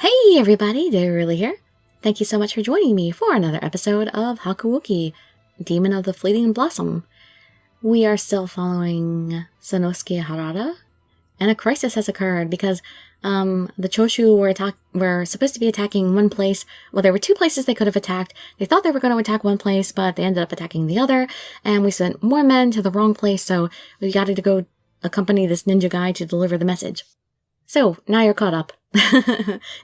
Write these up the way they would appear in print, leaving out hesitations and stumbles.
Hey everybody, Dirili here. Thank you so much for joining me for another episode of Hakuouki Demon of the Fleeting Blossom. We are still following Sanosuke Harada, and a crisis has occurred because the Choshu were supposed to be attacking one place. Well, there were two places they could have attacked. They thought they were going to attack one place, but they ended up attacking the other, and we sent more men to the wrong place, so we got to go accompany this ninja guy to deliver the message. So, now you're caught up,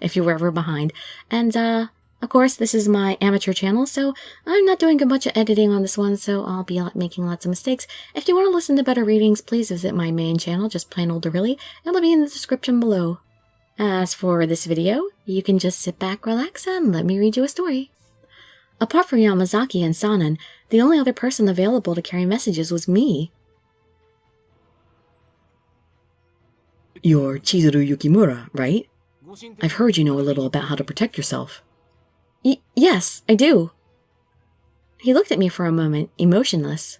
if you were ever behind. And, of course, this is my amateur channel, so I'm not doing a bunch of editing on this one, so I'll be making lots of mistakes. If you want to listen to better readings, please visit my main channel, just plain old Dirili. It'll be in the description below. As for this video, you can just sit back, relax, and let me read you a story. Apart from Yamazaki and Sanan, the only other person available to carry messages was me. You're Chizuru Yukimura, right? I've heard you know a little about how to protect yourself. Yes, I do. He looked at me for a moment, emotionless.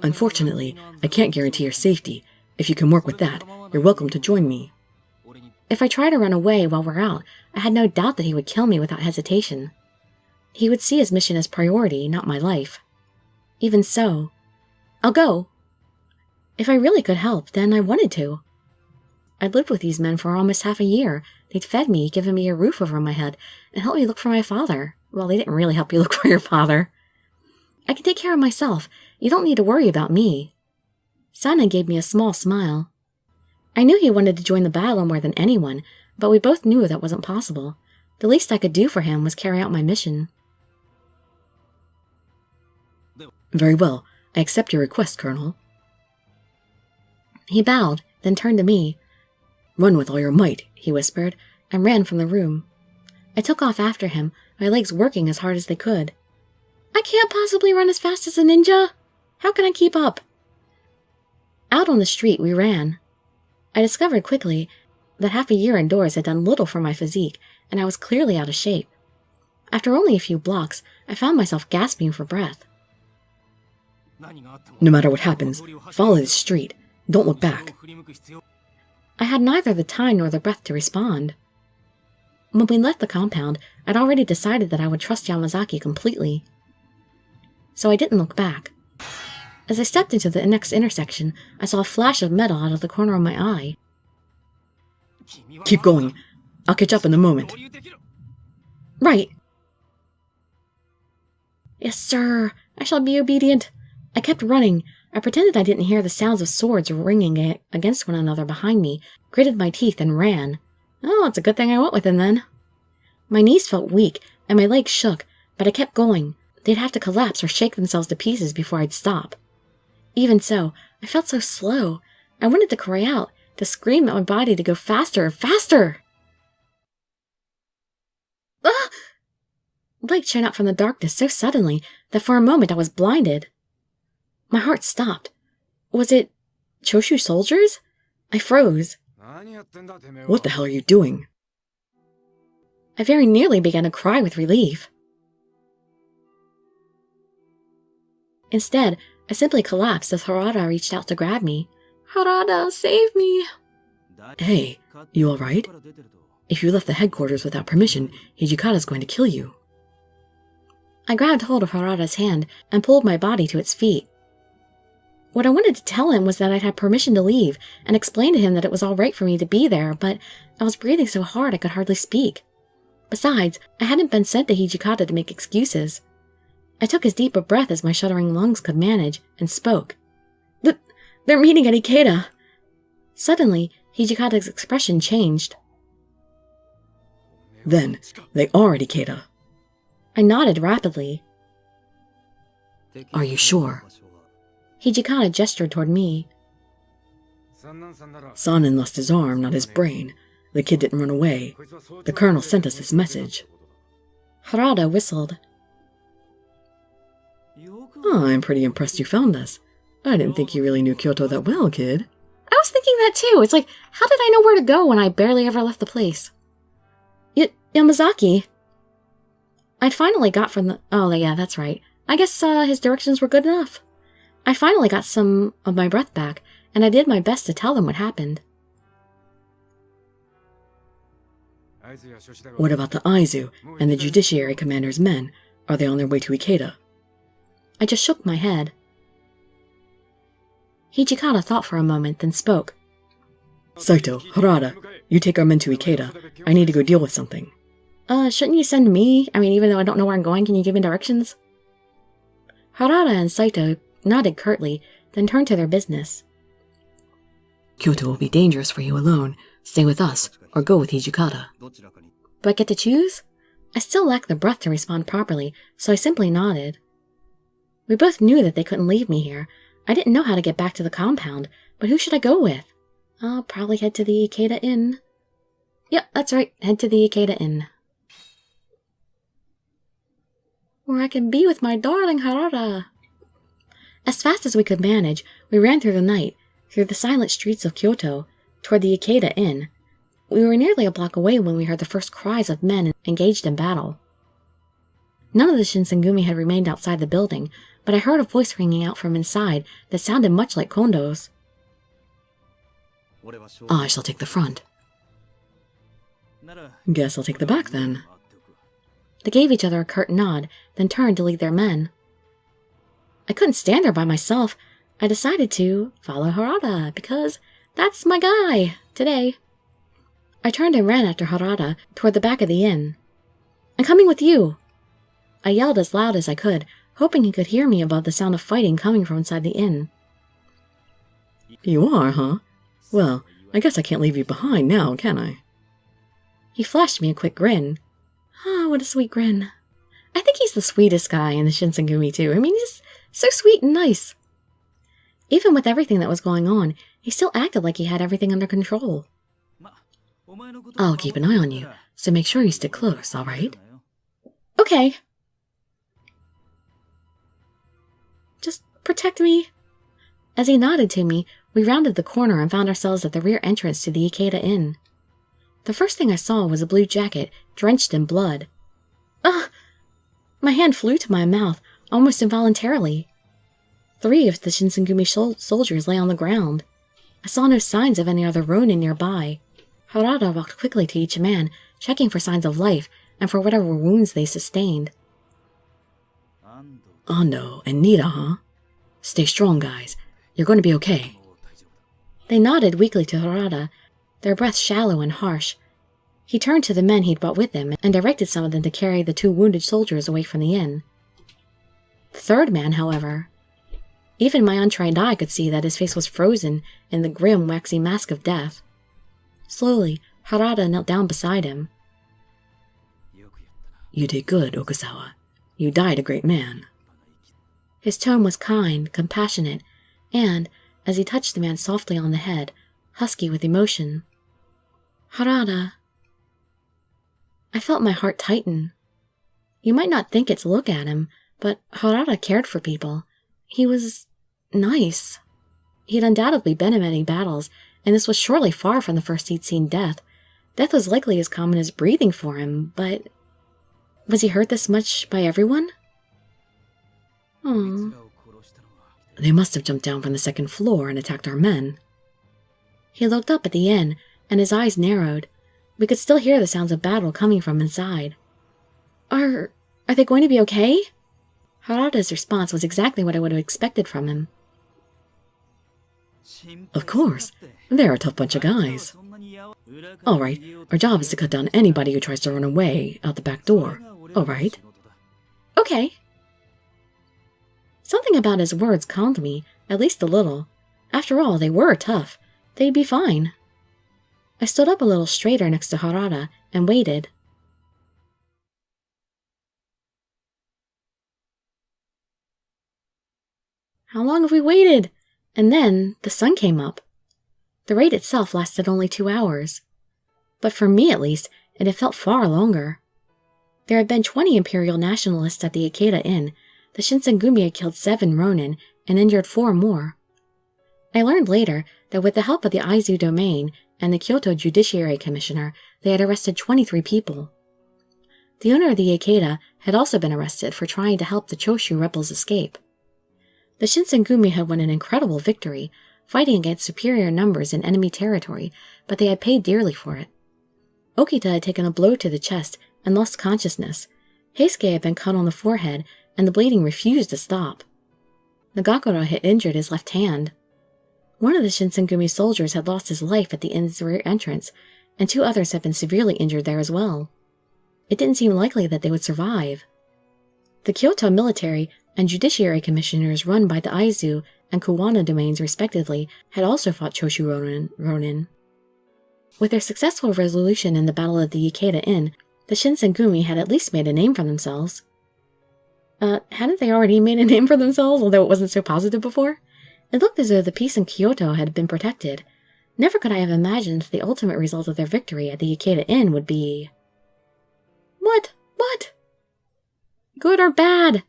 Unfortunately, I can't guarantee your safety. If you can work with that, you're welcome to join me. If I try to run away while we're out, I had no doubt that he would kill me without hesitation. He would see his mission as priority, not my life. Even so, I'll go. If I really could help, then I wanted to. I'd lived with these men for almost half a year. They'd fed me, given me a roof over my head, and helped me look for my father. Well, they didn't really help you look for your father. I can take care of myself. You don't need to worry about me. Sana gave me a small smile. I knew he wanted to join the battle more than anyone, but we both knew that wasn't possible. The least I could do for him was carry out my mission. Very well. I accept your request, Colonel. He bowed, then turned to me. Run with all your might, he whispered, and ran from the room. I took off after him, my legs working as hard as they could. I can't possibly run as fast as a ninja! How can I keep up? Out on the street, we ran. I discovered quickly that half a year indoors had done little for my physique, and I was clearly out of shape. After only a few blocks, I found myself gasping for breath. No matter what happens, follow the street. Don't look back. I had neither the time nor the breath to respond. When we left the compound, I'd already decided that I would trust Yamazaki completely. So I didn't look back. As I stepped into the next intersection, I saw a flash of metal out of the corner of my eye. Keep going. I'll catch up in a moment. Right. Yes, sir. I shall be obedient. I kept running. I pretended I didn't hear the sounds of swords ringing against one another behind me, gritted my teeth, and ran. Oh, it's a good thing I went with him then. My knees felt weak, and my legs shook, but I kept going. They'd have to collapse or shake themselves to pieces before I'd stop. Even so, I felt so slow. I wanted to cry out, to scream at my body to go faster and faster! Ah! Light shone out from the darkness so suddenly that for a moment I was blinded. My heart stopped. Was it Choshu soldiers? I froze. What the hell are you doing? I very nearly began to cry with relief. Instead, I simply collapsed as Harada reached out to grab me. Harada, save me! Hey, you alright? If you left the headquarters without permission, Hijikata's going to kill you. I grabbed hold of Harada's hand and pulled my body to its feet. What I wanted to tell him was that I'd had permission to leave, and explain to him that it was all right for me to be there, but I was breathing so hard I could hardly speak. Besides, I hadn't been sent to Hijikata to make excuses. I took as deep a breath as my shuddering lungs could manage, and spoke. They're meeting at Ikedaya. Suddenly, Hijikata's expression changed. Then, they are at Ikedaya. I nodded rapidly. Are you sure? Hijikata gestured toward me. Sanan lost his arm, not his brain. The kid didn't run away. The colonel sent us this message. Harada whistled. Oh, I'm pretty impressed you found us. I didn't think you really knew Kyoto that well, kid. I was thinking that too. It's like, how did I know where to go when I barely ever left the place? Yamazaki. I'd finally got from the... Oh, yeah, that's right. I guess his directions were good enough. I finally got some of my breath back, and I did my best to tell them what happened. What about the Aizu and the Judiciary Commander's men? Are they on their way to Ikeda? I just shook my head. Hijikata thought for a moment, then spoke. Saito, Harada, you take our men to Ikeda. I need to go deal with something. Shouldn't you send me? I mean, even though I don't know where I'm going, can you give me directions? Harada and Saito nodded curtly, then turned to their business. Kyoto will be dangerous for you alone. Stay with us, or go with Hijikata. Do I get to choose? I still lacked the breath to respond properly, so I simply nodded. We both knew that they couldn't leave me here. I didn't know how to get back to the compound, but who should I go with? I'll probably head to the Ikedaya Inn. Yep, that's right, head to the Ikedaya Inn. Where I can be with my darling Harada. As fast as we could manage, we ran through the night, through the silent streets of Kyoto, toward the Ikedaya Inn. We were nearly a block away when we heard the first cries of men engaged in battle. None of the Shinsengumi had remained outside the building, but I heard a voice ringing out from inside that sounded much like Kondo's. I shall take the front. Guess I'll take the back then. They gave each other a curt nod, then turned to lead their men. I couldn't stand there by myself. I decided to follow Harada, because that's my guy today. I turned and ran after Harada toward the back of the inn. I'm coming with you! I yelled as loud as I could, hoping he could hear me above the sound of fighting coming from inside the inn. You are, huh? Well, I guess I can't leave you behind now, can I? He flashed me a quick grin. Ah, what a sweet grin. I think he's the sweetest guy in the Shinsengumi too. I mean, he's so sweet and nice. Even with everything that was going on, he still acted like he had everything under control. I'll keep an eye on you, so make sure you stick close, alright? Okay. Just protect me. As he nodded to me, we rounded the corner and found ourselves at the rear entrance to the Ikedaya Inn. The first thing I saw was a blue jacket, drenched in blood. Ugh! My hand flew to my mouth, almost involuntarily. 3 of the Shinsengumi soldiers lay on the ground. I saw no signs of any other ronin nearby. Harada walked quickly to each man, checking for signs of life and for whatever wounds they sustained. Ando and Nida, huh? Stay strong, guys. You're going to be okay. They nodded weakly to Harada, their breaths shallow and harsh. He turned to the men he'd brought with him and directed some of them to carry the 2 wounded soldiers away from the inn. The 3rd man, however, even my untrained eye could see that his face was frozen in the grim, waxy mask of death. Slowly, Harada knelt down beside him. You did good, Okusawa. You died a great man. His tone was kind, compassionate, and, as he touched the man softly on the head, husky with emotion. Harada. I felt my heart tighten. You might not think it to look at him, but Harada cared for people. He was nice. He'd undoubtedly been in many battles, and this was surely far from the first he'd seen death. Death was likely as common as breathing for him, but was he hurt this much by everyone? They must have jumped down from the 2nd floor and attacked our men. He looked up at the inn, and his eyes narrowed. We could still hear the sounds of battle coming from inside. Are they going to be okay? Harada's response was exactly what I would have expected from him. Of course. They're a tough bunch of guys. Alright, our job is to cut down anybody who tries to run away out the back door. Alright? Okay. Something about his words calmed me, at least a little. After all, they were tough. They'd be fine. I stood up a little straighter next to Harada and waited. How long have we waited? And then the sun came up. The raid itself lasted only 2 hours. But for me, at least, it had felt far longer. There had been 20 Imperial Nationalists at the Ikedaya Inn. The Shinsengumi had killed 7 ronin and injured 4 more. I learned later that with the help of the Aizu domain and the Kyoto Judiciary Commissioner, they had arrested 23 people. The owner of the Ikedaya had also been arrested for trying to help the Choshu rebels escape. The Shinsengumi had won an incredible victory, fighting against superior numbers in enemy territory, but they had paid dearly for it. Okita had taken a blow to the chest and lost consciousness. Heisuke had been cut on the forehead, and the bleeding refused to stop. Nagakura had injured his left hand. One of the Shinsengumi soldiers had lost his life at the inn's rear entrance, and 2 others had been severely injured there as well. It didn't seem likely that they would survive. The Kyoto military and judiciary commissioners run by the Aizu and Kuwana domains respectively had also fought Choshu Ronin. With their successful resolution in the Battle of the Ikedaya Inn, the Shinsengumi had at least made a name for themselves. Hadn't they already made a name for themselves, although it wasn't so positive before? It looked as though the peace in Kyoto had been protected. Never could I have imagined the ultimate result of their victory at the Ikedaya Inn would be... What? Good or bad?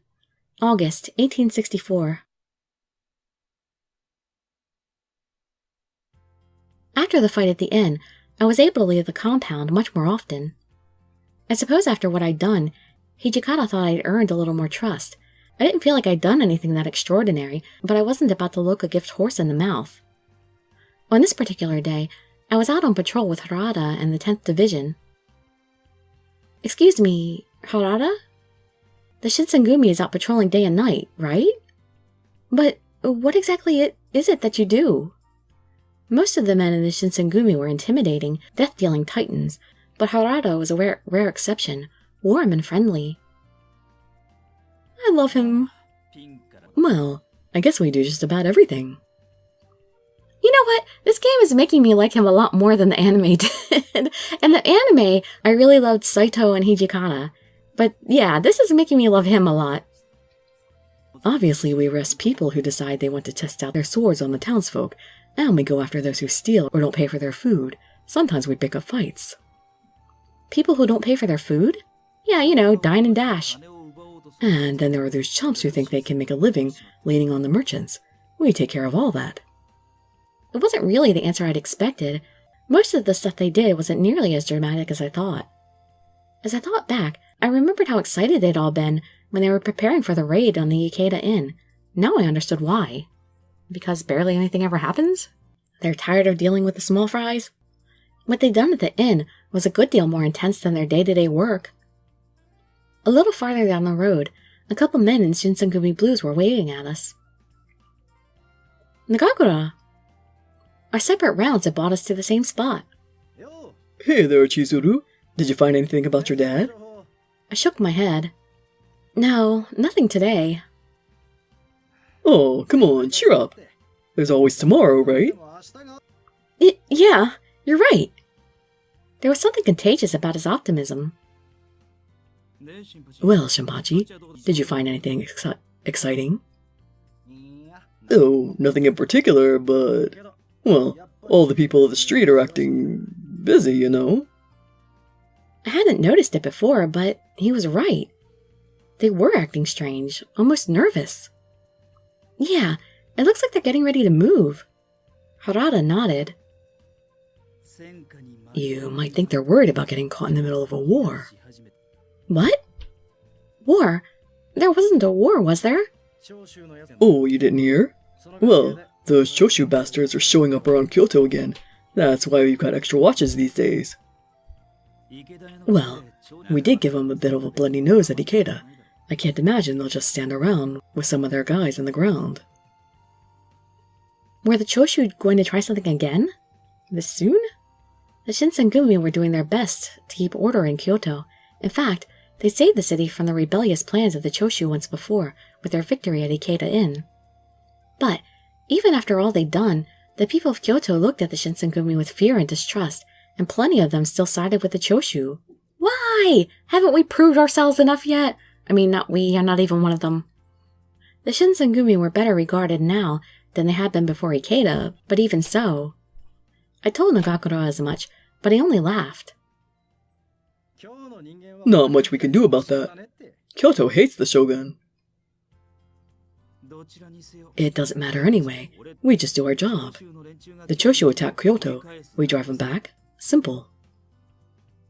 August, 1864. After the fight at the inn, I was able to leave the compound much more often. I suppose after what I'd done, Hijikata thought I'd earned a little more trust. I didn't feel like I'd done anything that extraordinary, but I wasn't about to look a gift horse in the mouth. On this particular day, I was out on patrol with Harada and the 10th Division. Excuse me, Harada? The Shinsengumi is out patrolling day and night, right? But what exactly is it that you do? Most of the men in the Shinsengumi were intimidating, death-dealing titans, but Harada was a rare exception, warm and friendly. I love him. Well, I guess we do just about everything. You know what? This game is making me like him a lot more than the anime did. In the anime, I really loved Saito and Hijikata. But yeah, this is making me love him a lot. Obviously, we arrest people who decide they want to test out their swords on the townsfolk, and we go after those who steal or don't pay for their food. Sometimes we pick up fights. People who don't pay for their food? Yeah, you know, dine and dash. And then there are those chumps who think they can make a living leaning on the merchants. We take care of all that. It wasn't really the answer I'd expected. Most of the stuff they did wasn't nearly as dramatic as I thought. As I thought back, I remembered how excited they'd all been when they were preparing for the raid on the Ikedaya Inn. Now I understood why. Because barely anything ever happens? They're tired of dealing with the small fries? What they'd done at the inn was a good deal more intense than their day-to-day work. A little farther down the road, a couple men in Shinsengumi blues were waving at us. Nagakura! Our separate rounds had brought us to the same spot. Hey there, Chizuru. Did you find anything about your dad? I shook my head. No, nothing today. Oh, come on, cheer up. There's always tomorrow, right? Yeah, you're right. There was something contagious about his optimism. Well, Shinpachi, did you find anything exciting? Oh, nothing in particular, but... well, all the people of the street are acting busy, you know? I hadn't noticed it before, but he was right. They were acting strange, almost nervous. Yeah, it looks like they're getting ready to move. Harada nodded. You might think they're worried about getting caught in the middle of a war. What? War? There wasn't a war, was there? Oh, you didn't hear? Well, those Choshu bastards are showing up around Kyoto again. That's why we've got extra watches these days. Well, we did give them a bit of a bloody nose at Ikeda. I can't imagine they'll just stand around with some of their guys in the ground. Were the Choshu going to try something again? This soon? The Shinsengumi were doing their best to keep order in Kyoto. In fact, they saved the city from the rebellious plans of the Choshu once before with their victory at Ikedaya Inn. But, even after all they'd done, the people of Kyoto looked at the Shinsengumi with fear and distrust, and plenty of them still sided with the Choshu. Why? Haven't we proved ourselves enough yet? I mean, not we, I'm not even one of them. The Shinsengumi were better regarded now than they had been before Ikeda, but even so. I told Nagakura as much, but he only laughed. Not much we can do about that. Kyoto hates the Shogun. It doesn't matter anyway. We just do our job. The Choshu attack Kyoto. We drive them back. Simple.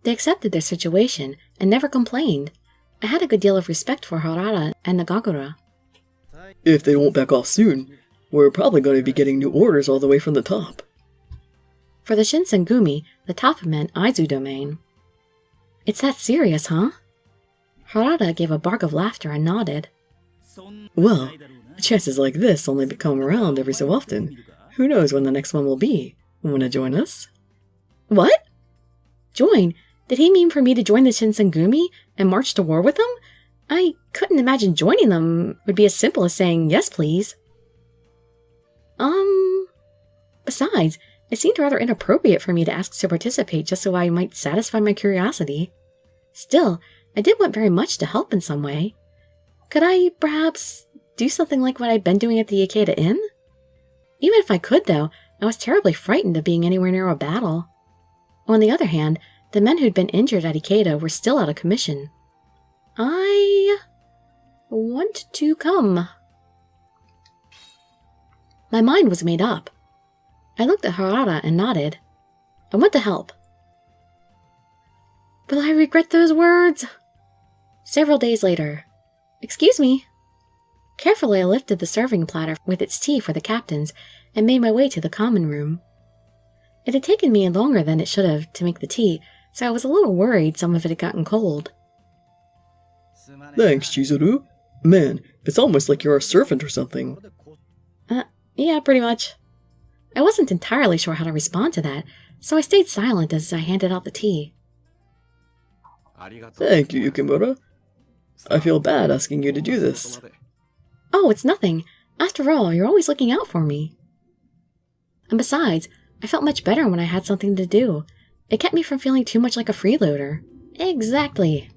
They accepted their situation and never complained. I had a good deal of respect for Harada and Nagakura. If they won't back off soon, we're probably going to be getting new orders all the way from the top. For the Shinsengumi, the top meant Aizu domain. It's that serious, huh? Harada gave a bark of laughter and nodded. Well, chances like this only come around every so often. Who knows when the next one will be? Wanna join us? What? Join? Did he mean for me to join the Shinsengumi and march to war with them? I couldn't imagine joining them would be as simple as saying yes, please. Besides, it seemed rather inappropriate for me to ask to participate just so I might satisfy my curiosity. Still, I did want very much to help in some way. Could I, perhaps, do something like what I'd been doing at the Ikedaya Inn? Even if I could, though, I was terribly frightened of being anywhere near a battle. On the other hand, the men who'd been injured at Ikeda were still out of commission. I want to come. My mind was made up. I looked at Harada and nodded. I want to help. Will I regret those words? Several days later. Excuse me. Carefully I lifted the serving platter with its tea for the captains and made my way to the common room. It had taken me longer than it should have to make the tea, so I was a little worried some of it had gotten cold. Thanks, Chizuru. Man, it's almost like you're a servant or something. Yeah, pretty much. I wasn't entirely sure how to respond to that, so I stayed silent as I handed out the tea. Thank you, Yukimura. I feel bad asking you to do this. Oh, it's nothing. After all, you're always looking out for me. And besides, I felt much better when I had something to do. It kept me from feeling too much like a freeloader. Exactly.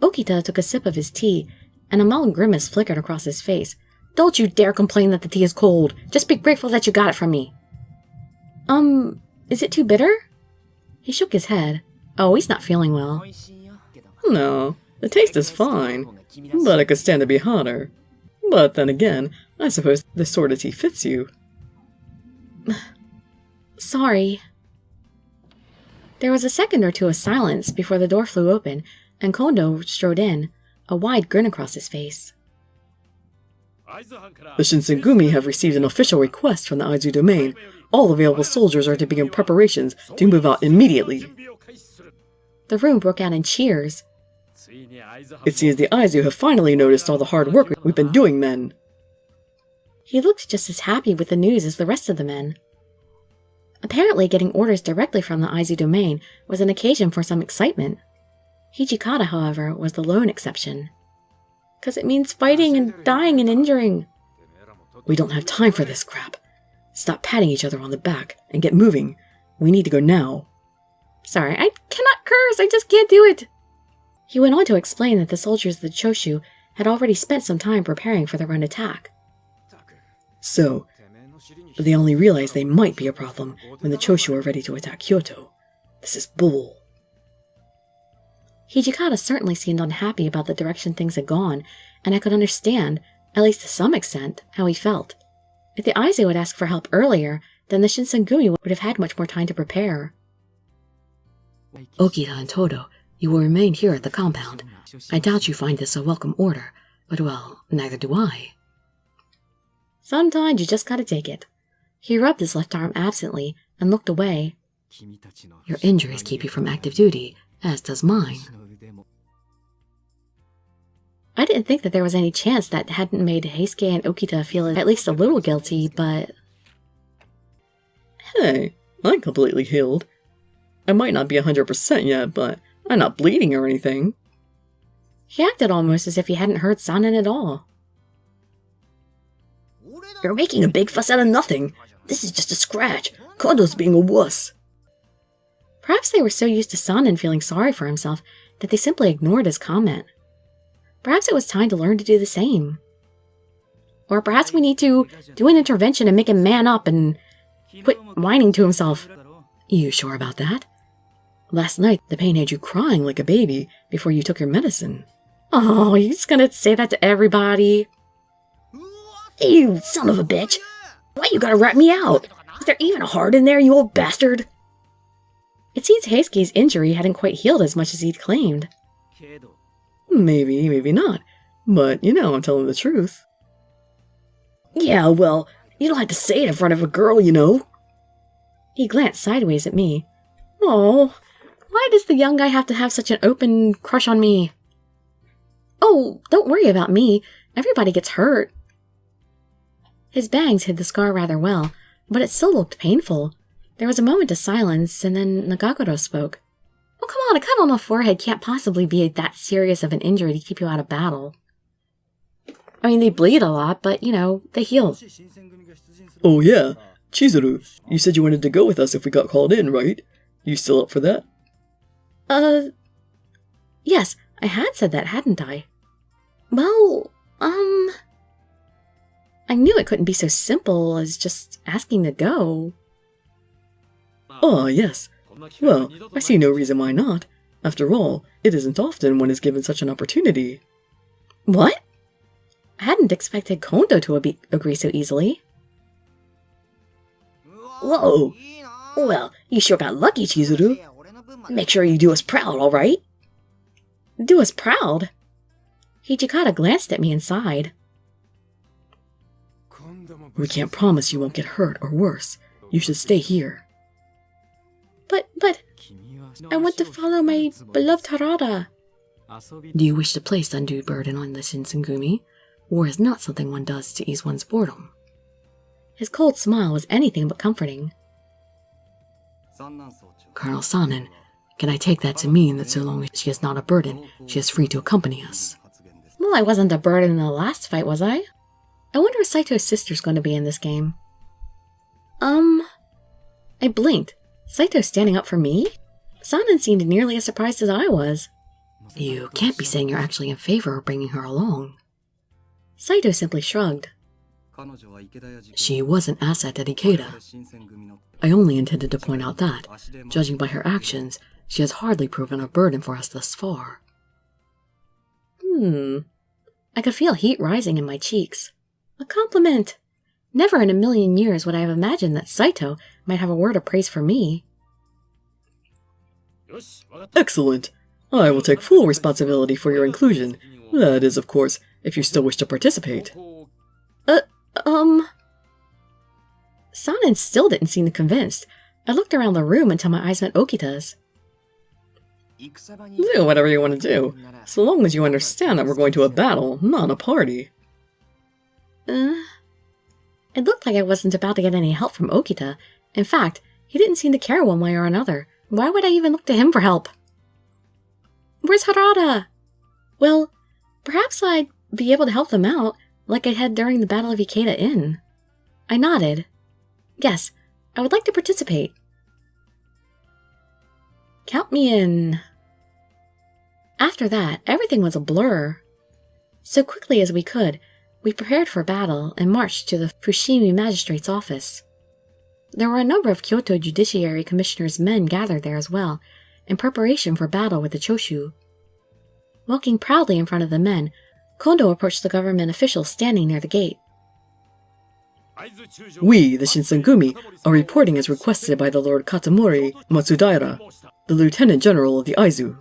Okita took a sip of his tea, and a mild grimace flickered across his face. Don't you dare complain that the tea is cold. Just be grateful that you got it from me. Is it too bitter? He shook his head. Oh, he's not feeling well. No, the taste is fine, but it could stand to be hotter. But then again, I suppose this sort of tea fits you. Sorry. There was a second or two of silence before the door flew open, and Kondo strode in, a wide grin across his face. The Shinsengumi have received an official request from the Aizu domain. All available soldiers are to begin preparations to move out immediately. The room broke out in cheers. It seems the Aizu have finally noticed all the hard work we've been doing, men. He looked just as happy with the news as the rest of the men. Apparently, getting orders directly from the Aizu domain was an occasion for some excitement. Hijikata, however, was the lone exception. 'Cause it means fighting and dying and injuring. We don't have time for this crap. Stop patting each other on the back and get moving. We need to go now. Sorry, I cannot curse, I just can't do it. He went on to explain that the soldiers of the Choshu had already spent some time preparing for their own attack. So, they only realized they might be a problem when the Choshu are ready to attack Kyoto. This is bull. Hijikata certainly seemed unhappy about the direction things had gone, and I could understand, at least to some extent, how he felt. If the Aizu had asked for help earlier, then the Shinsengumi would have had much more time to prepare. Okita and Todo, you will remain here at the compound. I doubt you find this a welcome order, but well, neither do I. Sometimes you just gotta take it. He rubbed his left arm absently and looked away. Your injuries keep you from active duty, as does mine. I didn't think that there was any chance that hadn't made Heisuke and Okita feel at least a little guilty, but... Hey, I'm completely healed. I might not be 100% yet, but I'm not bleeding or anything. He acted almost as if he hadn't heard Sanin at all. You're making a big fuss out of nothing. This is just a scratch. Kondo's being a wuss. Perhaps they were so used to Sanin feeling sorry for himself that they simply ignored his comment. Perhaps it was time to learn to do the same. Or perhaps we need to do an intervention and make him man up and quit whining to himself. You sure about that? Last night, the pain had you crying like a baby before you took your medicine. Oh, you're just gonna say that to everybody? You son of a bitch! Why you gotta rat me out? Is there even a heart in there, you old bastard? It seems Heisuke's injury hadn't quite healed as much as he'd claimed. Maybe, maybe not. But, you know, I'm telling the truth. Yeah, well, you don't have to say it in front of a girl, you know. He glanced sideways at me. Oh, Why does the young guy have to have such an open crush on me? Oh, don't worry about me. Everybody gets hurt. His bangs hid the scar rather well, but it still looked painful. There was a moment of silence, and then Nagagoro spoke. Oh, come on, a cut on the forehead can't possibly be that serious of an injury to keep you out of battle. I mean, they bleed a lot, but, they heal. Oh yeah, Chizuru, you said you wanted to go with us if we got called in, right? You still up for that? Yes, I had said that, hadn't I? Well, I knew it couldn't be so simple as just asking to go. Ah, yes. Well, I see no reason why not. After all, it isn't often one is given such an opportunity. What? I hadn't expected Kondo to agree so easily. Whoa! Well, you sure got lucky, Chizuru. Make sure you do us proud, alright? Do us proud? Hijikata glanced at me and sighed. We can't promise you won't get hurt or worse. You should stay here. But, I want to follow my beloved Harada. Do you wish to place undue burden on the Shinsengumi? War is not something one does to ease one's boredom. His cold smile was anything but comforting. Colonel Sanin, can I take that to mean that so long as she is not a burden, she is free to accompany us? Well, I wasn't a burden in the last fight, was I? I wonder if Saito's sister's going to be in this game. I blinked. Saito standing up for me? Sanin seemed nearly as surprised as I was. You can't be saying you're actually in favor of bringing her along. Saito simply shrugged. She was an asset at Ikeda. I only intended to point out that, judging by her actions, she has hardly proven a burden for us thus far. I could feel heat rising in my cheeks. A compliment! Never in a million years would I have imagined that Saito might have a word of praise for me. Excellent! I will take full responsibility for your inclusion. That is, of course, if you still wish to participate. Sanin still didn't seem convinced. I looked around the room until my eyes met Okita's. Do whatever you want to do, so long as you understand that we're going to a battle, not a party. It looked like I wasn't about to get any help from Okita. In fact, he didn't seem to care one way or another. Why would I even look to him for help? Where's Harada? Well, perhaps I'd be able to help them out, like I had during the Battle of Ikedaya Inn. I nodded. Yes, I would like to participate. Count me in. After that, everything was a blur. So quickly as we could, we prepared for battle and marched to the Fushimi Magistrate's office. There were a number of Kyoto Judiciary Commissioner's men gathered there as well, in preparation for battle with the Choshu. Walking proudly in front of the men, Kondo approached the government officials standing near the gate. We, the Shinsengumi, are reporting as requested by the Lord Katamori Matsudaira, the Lieutenant General of the Aizu.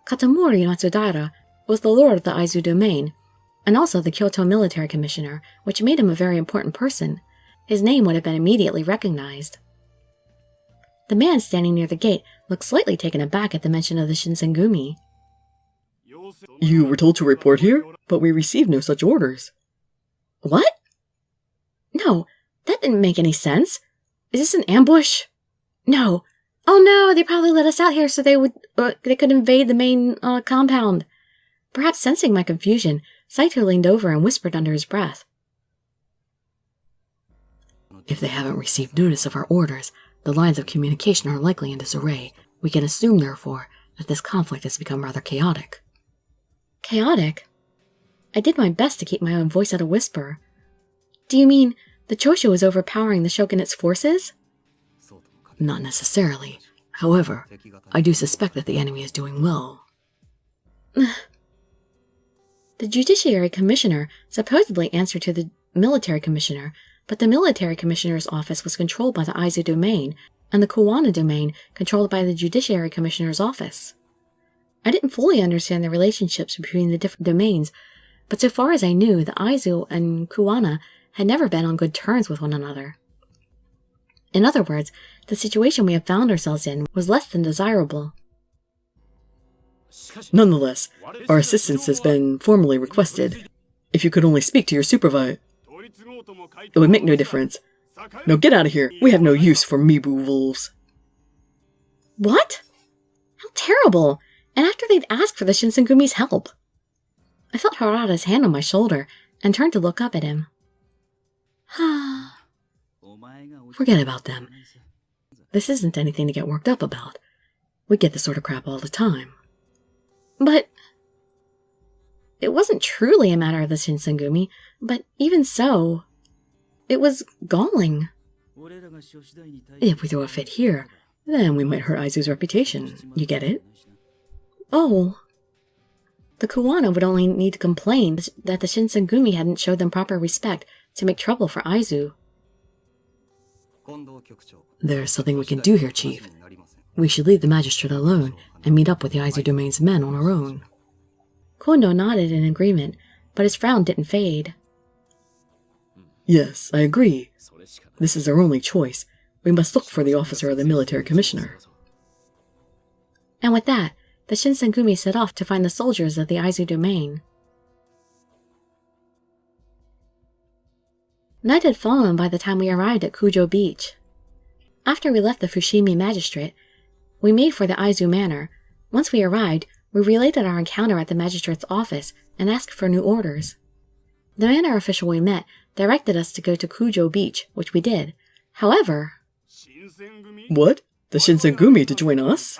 Katamori Matsudaira was the lord of the Aizu domain, and also the Kyoto Military Commissioner, which made him a very important person. His name would have been immediately recognized. The man standing near the gate looked slightly taken aback at the mention of the Shinsengumi. You were told to report here, but we received no such orders. What? No, that didn't make any sense. Is this an ambush? No. Oh no, they probably let us out here so they could invade the main compound. Perhaps sensing my confusion, Saito leaned over and whispered under his breath. If they haven't received notice of our orders, the lines of communication are likely in disarray. We can assume, therefore, that this conflict has become rather chaotic. Chaotic? I did my best to keep my own voice at a whisper. Do you mean the Choshu is overpowering the shogunate's forces? Not necessarily. However, I do suspect that the enemy is doing well. The Judiciary Commissioner supposedly answered to the Military Commissioner, but the Military Commissioner's office was controlled by the Aizu domain, and the Kuwana domain controlled by the Judiciary Commissioner's office. I didn't fully understand the relationships between the different domains, but so far as I knew, the Aizu and Kuwana had never been on good terms with one another. In other words, the situation we had found ourselves in was less than desirable. Nonetheless, our assistance has been formally requested. If you could only speak to your supervisor, it would make no difference. Now get out of here. We have no use for Mibu wolves. What? How terrible! And after they'd asked for the Shinsengumi's help. I felt Harada's hand on my shoulder and turned to look up at him. Forget about them. This isn't anything to get worked up about. We get this sort of crap all the time. But it wasn't truly a matter of the Shinsengumi, but even so, it was galling. If we throw a fit here, then we might hurt Aizu's reputation. You get it? Oh. The Kuwana would only need to complain that the Shinsengumi hadn't showed them proper respect to make trouble for Aizu. There's something we can do here, Chief. We should leave the magistrate alone and meet up with the Aizu Domain's men on our own. Kondo nodded in agreement, but his frown didn't fade. Yes, I agree. This is our only choice. We must look for the officer of the military commissioner. And with that, the Shinsengumi set off to find the soldiers of the Aizu Domain. Night had fallen by the time we arrived at Kujo Beach. After we left the Fushimi magistrate, we made for the Aizu Manor. Once we arrived, we related our encounter at the magistrate's office and asked for new orders. The manor official we met directed us to go to Kujo Beach, which we did. However... What? The Shinsengumi to join us?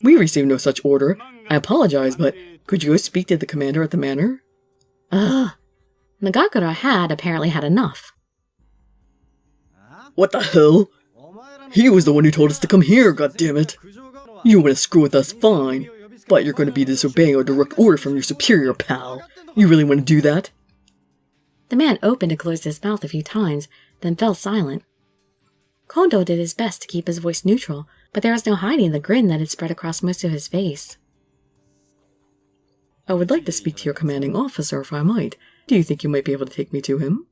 We received no such order. I apologize, but could you go speak to the commander at the manor? Nagakura had apparently had enough. What the hell? He was the one who told us to come here, goddammit! You want to screw with us, fine. But you're going to be disobeying a direct order from your superior, pal. You really want to do that? The man opened and closed his mouth a few times, then fell silent. Kondo did his best to keep his voice neutral, but there was no hiding the grin that had spread across most of his face. I would like to speak to your commanding officer, if I might. Do you think you might be able to take me to him?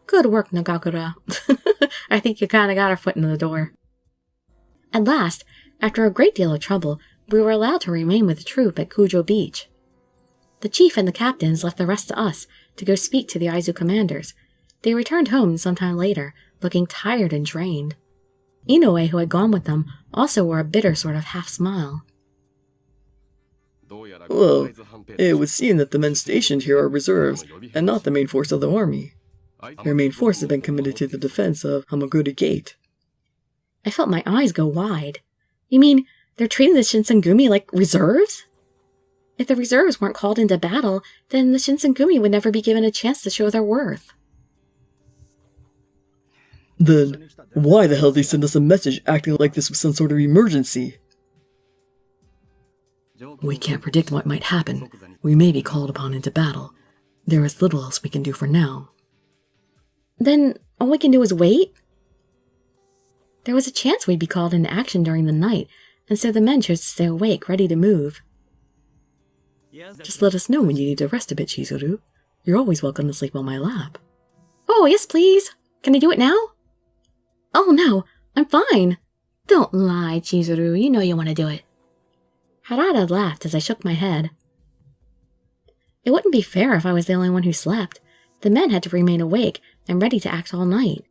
Good work, Nagakura. I think you kinda got our foot in the door. At last, after a great deal of trouble, we were allowed to remain with the troop at Kujo Beach. The chief and the captains left the rest to us to go speak to the Aizu commanders. They returned home sometime later, looking tired and drained. Inoue, who had gone with them, also wore a bitter sort of half-smile. Well, it would seem that the men stationed here are reserves, and not the main force of the army. Their main force has been committed to the defense of Hamaguri Gate. I felt my eyes go wide. You mean, they're treating the Shinsengumi like reserves? If the reserves weren't called into battle, then the Shinsengumi would never be given a chance to show their worth. Then, why the hell did they send us a message acting like this was some sort of emergency? We can't predict what might happen. We may be called upon into battle. There is little else we can do for now. Then, all we can do is wait? There was a chance we'd be called into action during the night, and so the men chose to stay awake, ready to move. Just let us know when you need to rest a bit, Chizuru. You're always welcome to sleep on my lap. Oh, yes, please. Can I do it now? Oh, no, I'm fine. Don't lie, Chizuru. You know you want to do it. Harada laughed as I shook my head. It wouldn't be fair if I was the only one who slept. The men had to remain awake and ready to act all night.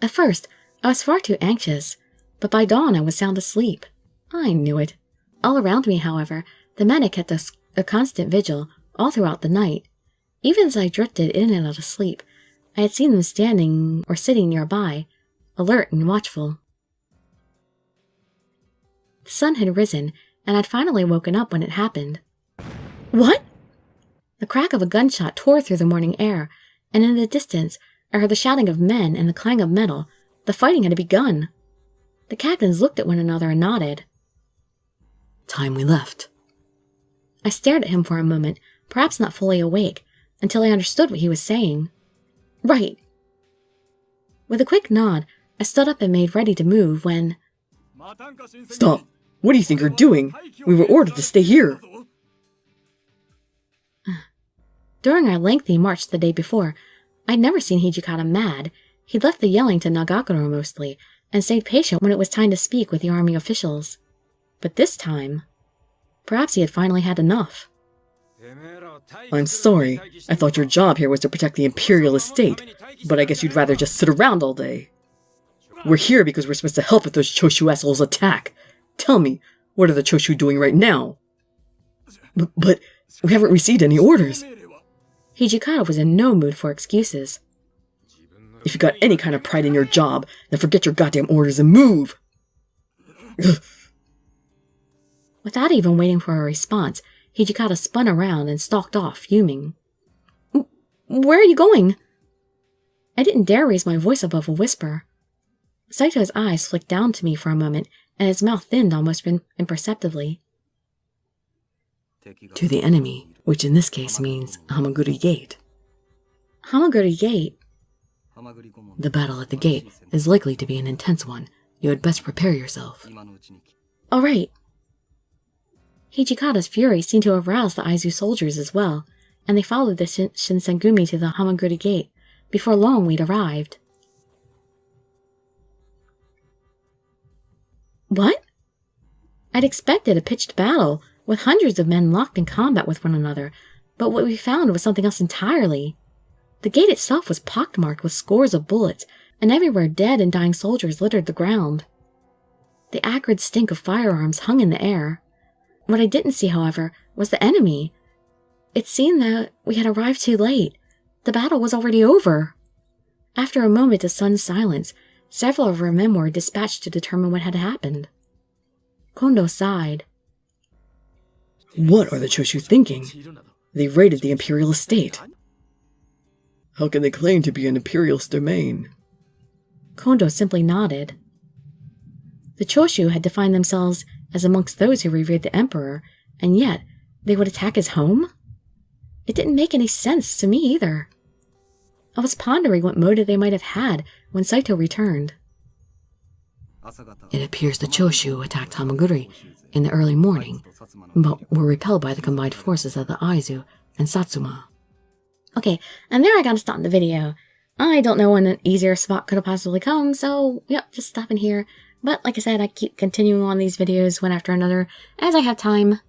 At first, I was far too anxious, but by dawn I was sound asleep. I knew it. All around me, however, the men had kept a constant vigil all throughout the night. Even as I drifted in and out of sleep, I had seen them standing or sitting nearby, alert and watchful. The sun had risen, and I'd finally woken up when it happened. What? The crack of a gunshot tore through the morning air, and in the distance I heard the shouting of men and the clang of metal. The fighting had begun. The captains looked at one another and nodded. Time we left. I stared at him for a moment, perhaps not fully awake, until I understood what he was saying. Right. With a quick nod, I stood up and made ready to move when... Stop! What do you think you're doing? We were ordered to stay here. During our lengthy march the day before, I'd never seen Hijikata mad. He'd left the yelling to Nagakuro mostly, and stayed patient when it was time to speak with the army officials. But this time, perhaps he had finally had enough. I'm sorry. I thought your job here was to protect the imperial estate, but I guess you'd rather just sit around all day. We're here because we're supposed to help if those Choshu assholes attack. Tell me, what are the Choshu doing right now? But we haven't received any orders. Hijikata was in no mood for excuses. If you got any kind of pride in your job, then forget your goddamn orders and move! Without even waiting for a response, Hijikata spun around and stalked off, fuming. Where are you going? I didn't dare raise my voice above a whisper. Saito's eyes flicked down to me for a moment, and his mouth thinned almost imperceptibly. To the enemy, which in this case means Hamaguri Gate. Hamaguri Gate? The battle at the gate is likely to be an intense one. You had best prepare yourself. All right. Hijikata's fury seemed to have roused the Aizu soldiers as well, and they followed the Shinsengumi to the Hamaguri Gate. Before long, we'd arrived. What? I'd expected a pitched battle, with hundreds of men locked in combat with one another, but what we found was something else entirely. The gate itself was pockmarked with scores of bullets, and everywhere dead and dying soldiers littered the ground. The acrid stink of firearms hung in the air. What I didn't see, however, was the enemy. It seemed that we had arrived too late. The battle was already over. After a moment of stunned silence, several of our men were dispatched to determine what had happened. Kondo sighed. What are the Choshu thinking? They raided the imperial estate. How can they claim to be an imperialist domain? Kondo simply nodded. The Choshu had defined themselves as amongst those who revered the emperor, and yet they would attack his home? It didn't make any sense to me either. I was pondering what motive they might have had when Saito returned. It appears the Choshu attacked Hamaguri in the early morning, but were repelled by the combined forces of the Aizu and Satsuma. Okay, and there I gotta stop the video. I don't know when an easier spot could have possibly come, so yep, just stopping here. But like I said, I keep continuing on these videos one after another as I have time.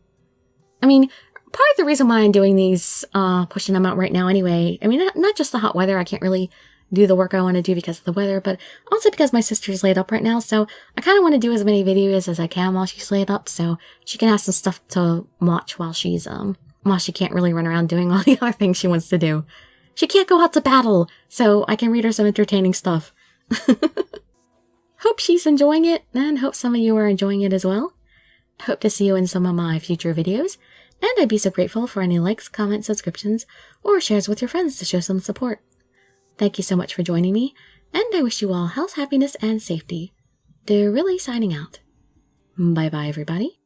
I mean, part of the reason why I'm doing these, pushing them out right now anyway, I mean, not just the hot weather, I can't really do the work I want to do because of the weather, but also because my sister's laid up right now, so I kind of want to do as many videos as I can while she's laid up, so she can have some stuff to watch while she's, while she can't really run around doing all the other things she wants to do. She can't go out to battle, so I can read her some entertaining stuff. Hope she's enjoying it, and hope some of you are enjoying it as well. Hope to see you in some of my future videos, and I'd be so grateful for any likes, comments, subscriptions, or shares with your friends to show some support. Thank you so much for joining me, and I wish you all health, happiness, and safety. Dirili signing out. Bye-bye, everybody.